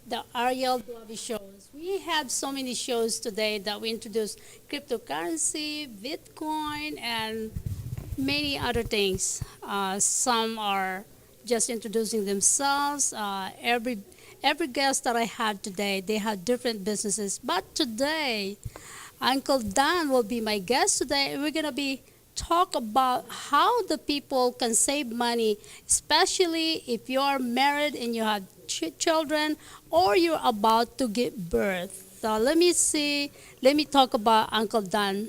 the Arielle shows. We have so many shows today that we introduce cryptocurrency, Bitcoin, and many other things. Some are just introducing themselves. Every guest that I had today, they have different businesses. But today, Uncle Dan will be my guest today, and we're gonna be talk about how the people can save money, especially if you're married and you have children or you're about to give birth. So let me see. Let me talk about Uncle Dan.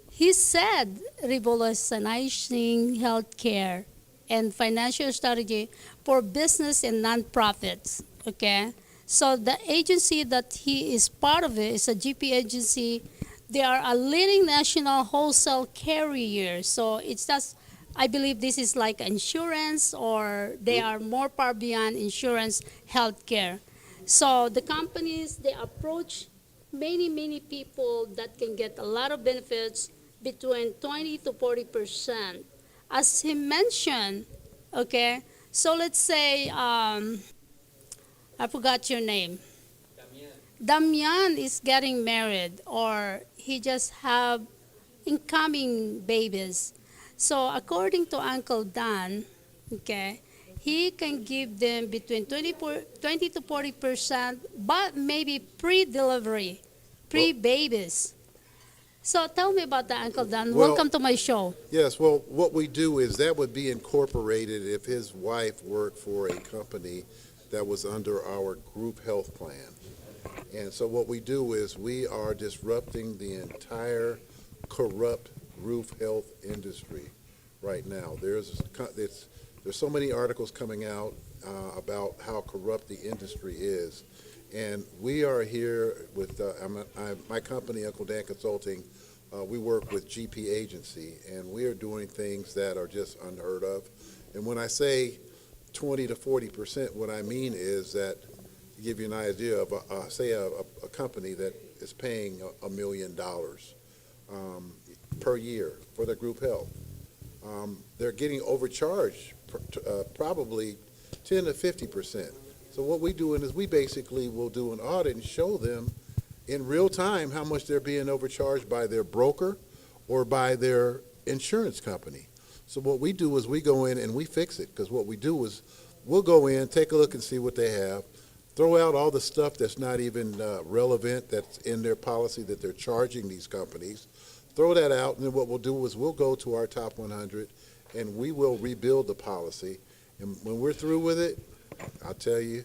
He said revolutionizing healthcare and financial strategy for business and nonprofits. Okay, so the agency that he is part of it is a GP agency. They are a leading national wholesale carrier. So it's just, I believe this is like insurance, or they are more far beyond insurance, healthcare. So the companies, they approach many people that can get a lot of benefits between 20 to 40%. As he mentioned, okay, so let's say, I forgot your name. Damian is getting married, or he just have incoming babies. So according to Uncle Dan, okay, he can give them between 20 to 40%, but maybe pre-delivery, Well, pre-babies. So tell me about that, Uncle Dan. well, Welcome to my show. yes. Well, what we do is that would be incorporated if his wife worked for a company that was under our group health plan. And so what we do is we are disrupting the entire corrupt roof health industry right now. There's so many articles coming out about how corrupt the industry is, and we are here with my company, Uncle Dan Consulting. We work with GP Agency, and we are doing things that are just unheard of. And when I say 20 to 40%, what I mean is that, to give you an idea of, say, a company that is paying $1 million per year for their group health. They're getting overcharged probably 10 to 50%. So what we do is we basically will do an audit and show them in real time how much they're being overcharged by their broker or by their insurance company. So what we do is we go in and we fix it, because what we do is we'll go in, take a look and see what they have, throw out all the stuff that's not even relevant, that's in their policy that they're charging these companies, throw that out, and then what we'll do is we'll go to our top 100 and we will rebuild the policy. And when we're through with it, I'll tell you,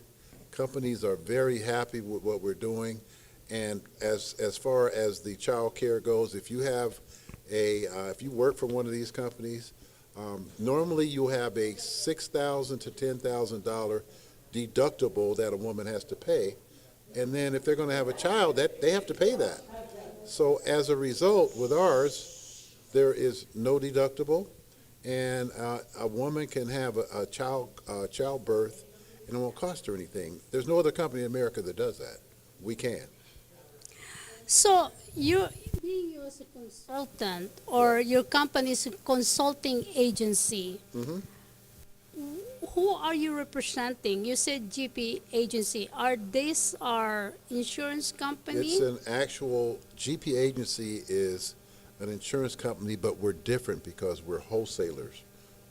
companies are very happy with what we're doing. And as far as the child care goes, if you have if you work for one of these companies, normally you have a $6,000 to $10,000 deductible that a woman has to pay, and then if they're going to have a child, that they have to pay that. So as a result, with ours, there is no deductible, and a woman can have a childbirth, and it won't cost her anything. There's no other company in America that does that. We can. So you, being you as a consultant, or your company's consulting agency, hmm who are you representing? You said GP agency. Are these our insurance company? It's an actual GP agency is an insurance company, but we're different because we're wholesalers.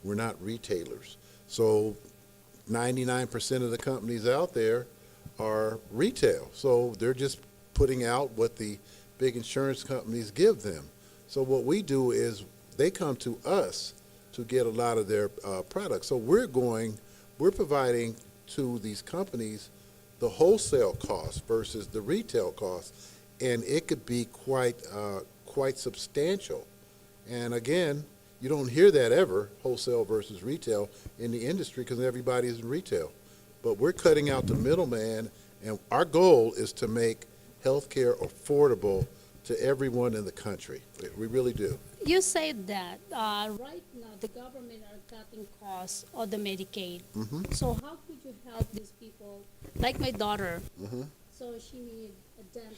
We're not retailers. So 99% of the companies out there are retail. So they're just putting out what the big insurance companies give them. So what we do is they come to us to get a lot of their products. So we're providing to these companies the wholesale cost versus the retail cost, and it could be quite substantial. And again, you don't hear that ever, wholesale versus retail in the industry, because everybody's in retail. But we're cutting out the middleman, and our goal is to make healthcare affordable to everyone in the country. We really do. You said that right now the government are cutting costs of the Medicaid. hmm So how could you help these people? Like my daughter, hmm so she need a dental.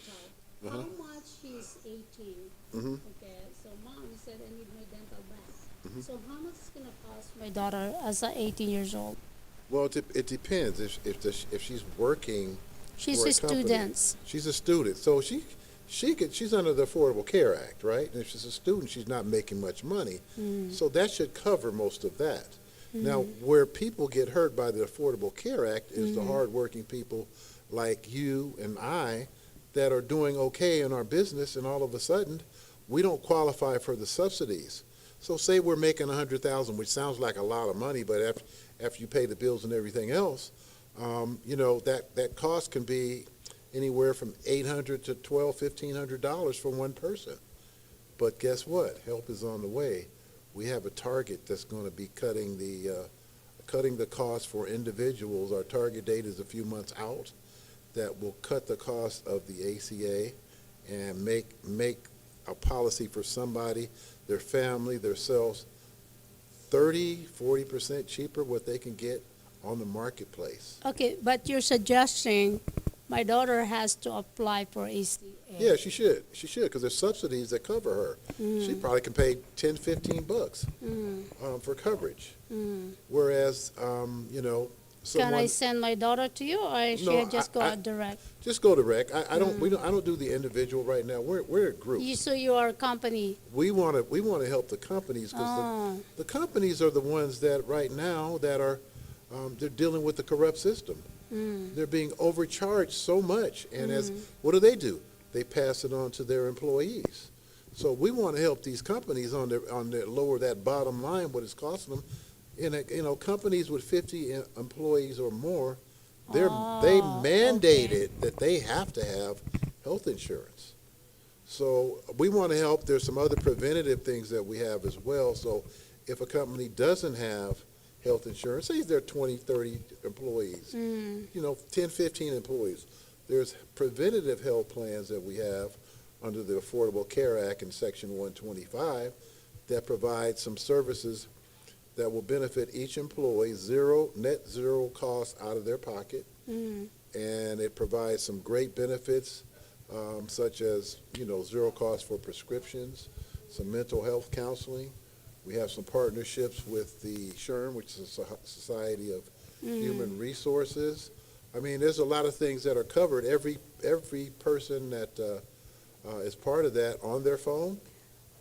Uh-huh. How much? She's 18. hmm Okay, so mom, you said I need my dental back. hmm So how much is gonna cost my daughter as a 18 years old? Well, it depends. If she's working She's for a a company. student. She's a student, so she's under the Affordable Care Act, right? And if she's a student, she's not making much money, so that should cover most of that. Now, where people get hurt by the Affordable Care Act is the hardworking people like you and I that are doing okay in our business, and all of a sudden, we don't qualify for the subsidies. So say we're making $100,000, which sounds like a lot of money, but after you pay the bills and everything else, that cost can be anywhere from $800 to $1,200, $1,500 for one person. But guess what? Help is on the way. We have a target that's going to be cutting the cost for individuals. Our target date is a few months out. That will cut the cost of the ACA and make a policy for somebody, their family, themselves, 30-40% cheaper what they can get on the marketplace. Okay, but you're suggesting my daughter has to apply for ACA. Yeah, she should. She should, because there's subsidies that cover her. She probably can pay $10-15 for coverage. Whereas, Can I send my daughter to you, or should I just go direct? Just go direct. I don't do the individual right now. We're a group. So you are a company. We want to help the companies, because the companies are the ones that right now that are they're dealing with the corrupt system. They're being overcharged so much, and what do? They pass it on to their employees. So we want to help these companies on their lower that bottom line, what it's costing them. Companies with 50 employees or more, they mandated that they have to have health insurance. So we want to help. There's some other preventative things that we have as well. So if a company doesn't have health insurance, say there are 20, 30 employees, 10, 15 employees, there's preventative health plans that we have under the Affordable Care Act in Section 125 that provide some services that will benefit each employee, net zero cost out of their pocket. And it provides some great benefits, such as, zero cost for prescriptions, some mental health counseling. We have some partnerships with the SHRM, which is a Society of Human Resources. I mean, there's a lot of things that are covered. Every person that is part of that on their phone,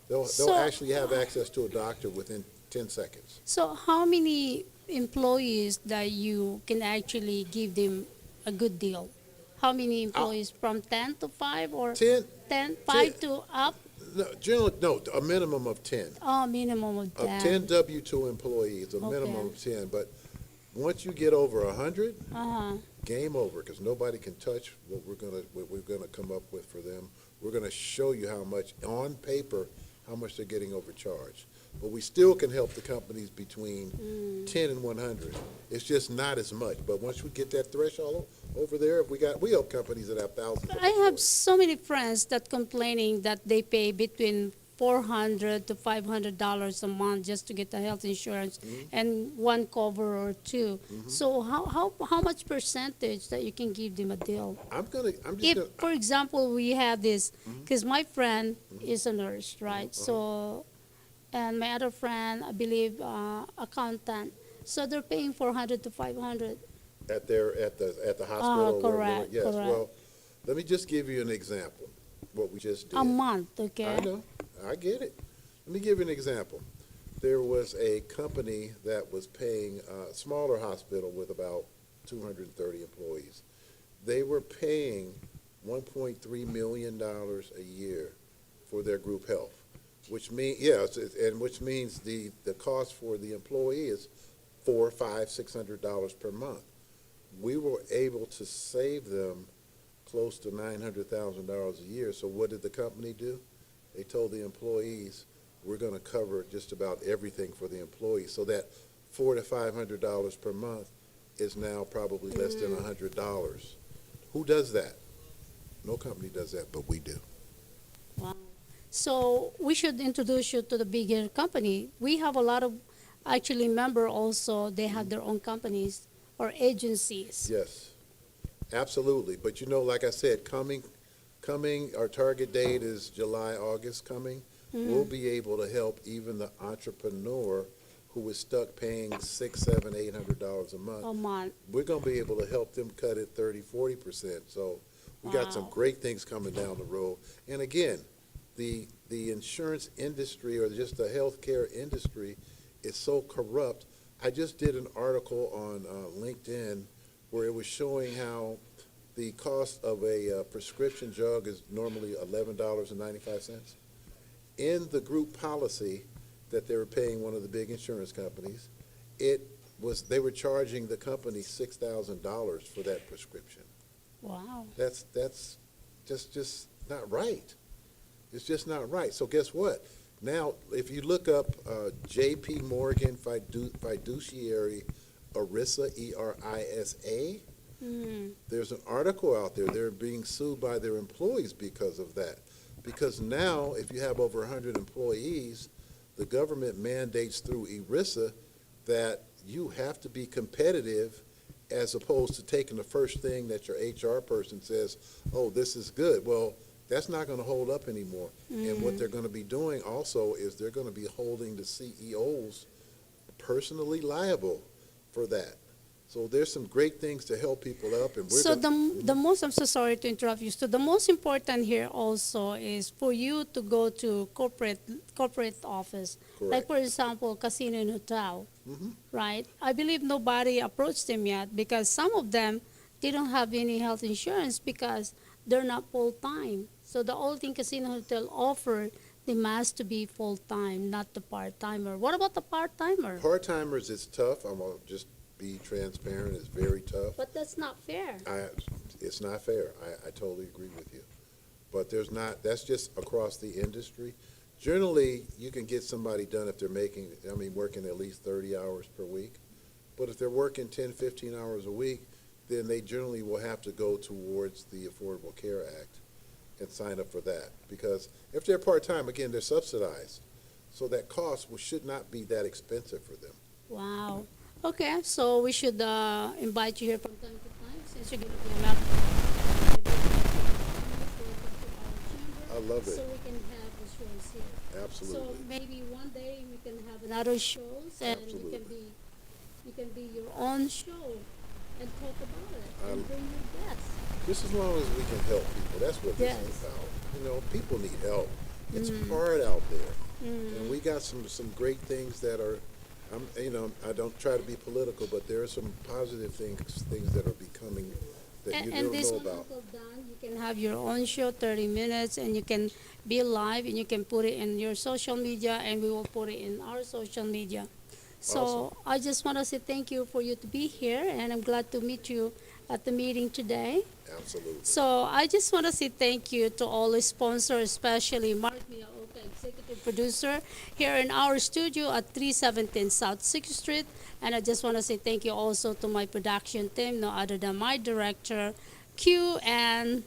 they'll actually have access to a doctor within 10 seconds. So how many employees that you can actually give them a good deal? How many employees, from 10 to 5 or 10, 5 to up? No, generally, no, a minimum of 10. Oh, minimum of 10. Of 10 W-2 employees, a minimum of 10. But once you get over 100, game over, because nobody can touch what we're gonna come up with for them. We're gonna show you how much, on paper, how much they're getting overcharged. But we still can help the companies between 10 and 100. It's just not as much. But once we get that threshold over there, we help companies that have thousands. I have so many friends that complaining that they pay between $400 to $500 a month just to get the health insurance and one cover or two. So how much percentage that you can give them a deal? For example, we have this, because my friend is a nurse, right? So, and my other friend, I believe, accountant. So they're paying $400 to $500. At the hospital. Correct. Yes. Correct. Well, let me just give you an example. What we just did. A month, okay. I know. I get it. Let me give you an example. There was a company that was paying a smaller hospital with about 230 employees. They were paying $1.3 million a year for their group health, which means the cost for the employee is $400, $500, $600 per month. We were able to save them close to $900,000 a year. So what did the company do? They told the employees, we're going to cover just about everything for the employees. So that $400 to $500 per month is now probably less than $100. Who does that? No company does that, but we do. Wow. So we should introduce you to the bigger company. We have a lot of actually member also. They have their own companies or agencies. Yes, absolutely. But like I said, coming, our target date is July, August coming. We'll be able to help even the entrepreneur who is stuck paying $600, $700, $800 a month. a month. We're gonna be able to help them cut it 30, 40%. So we got some Wow. great things coming down the road. And again, the insurance industry or just the healthcare industry is so corrupt. I just did an article on LinkedIn where it was showing how the cost of a prescription drug is normally $11.95. In the group policy that they were paying one of the big insurance companies, they were charging the company $6,000 for that prescription. Wow. That's just not right. It's just not right. So guess what? Now, if you look up J.P. Morgan fiduciary ERISA, ERISA, there's an article out there. They're being sued by their employees because of that. Because now, if you have over 100 employees, the government mandates through ERISA that you have to be competitive as opposed to taking the first thing that your HR person says, oh, this is good. Well, that's not going to hold up anymore. And what they're going to be doing also is they're going to be holding the CEOs personally liable for that. So there's some great things to help people up. And we're So gonna, I'm so sorry to interrupt you. So the most important here also is for you to go to corporate office. Like correct. for example, casino and hotel, Mhm. right? I believe nobody approached them yet because some of them they don't have any health insurance because they're not full time. So the only thing casino hotel offer they must to be full time, not the part timer. What about the part timer? Part-timers is tough. I'm going to just be transparent. It's very tough. But that's not fair. It's not fair. I totally agree with you. But that's just across the industry. Generally, you can get somebody done if they're working at least 30 hours per week. But if they're working 10, 15 hours a week, then they generally will have to go towards the Affordable Care Act and sign up for that. Because if they're part-time, again, they're subsidized. So that cost should not be that expensive for them. Wow. Okay, so we should invite you here from time to time since you're going to be a member. I love it. So we can have the shows here. Absolutely. So maybe one day we can have another shows and Absolutely. you can be your own show and talk about it and bring your guests. Just as long as we can help people, that's what this Yes. is about. People need help. It's hard out there, and we got some great things that are. I don't try to be political, but there are some positive things that are becoming that you And don't this know one, about. Uncle Don, you can have your own show, 30 minutes, and you can be live, and you can put it in your social media, and we will put it in our social media. So Awesome. I just want to say thank you for you to be here, and I'm glad to meet you at the meeting today. Absolutely. So I just want to say thank you to all the sponsors, especially Mark Miaoka, executive producer, here in our studio at 317 South 6th Street. And I just want to say thank you also to my production team, no other than my director, Q and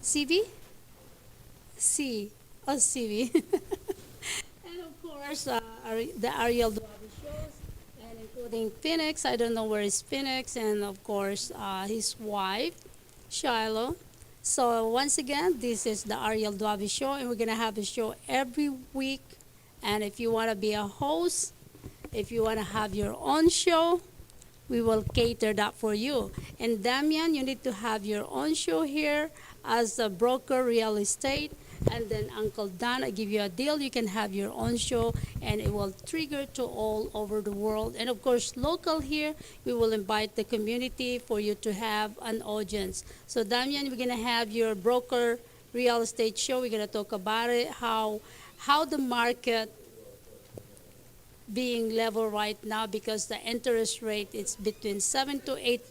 CV? C. Oh, CV. And of course, the Arielle shows, and including Phoenix. I don't know where is Phoenix, and of course, his wife, Shiloh. So once again, this is the Arielle Duavi Show, and we're gonna have a show every week. And if you wanna be a host, if you wanna have your own show, we will cater that for you. And Damian, you need to have your own show here as a broker real estate. And then Uncle Don, I give you a deal. You can have your own show, and it will trigger to all over the world. And of course, local here, we will invite the community for you to have an audience. So Damian, we're gonna have your broker real estate show. We're gonna talk about it, how the market being level right now because the interest rate is between 7 to 8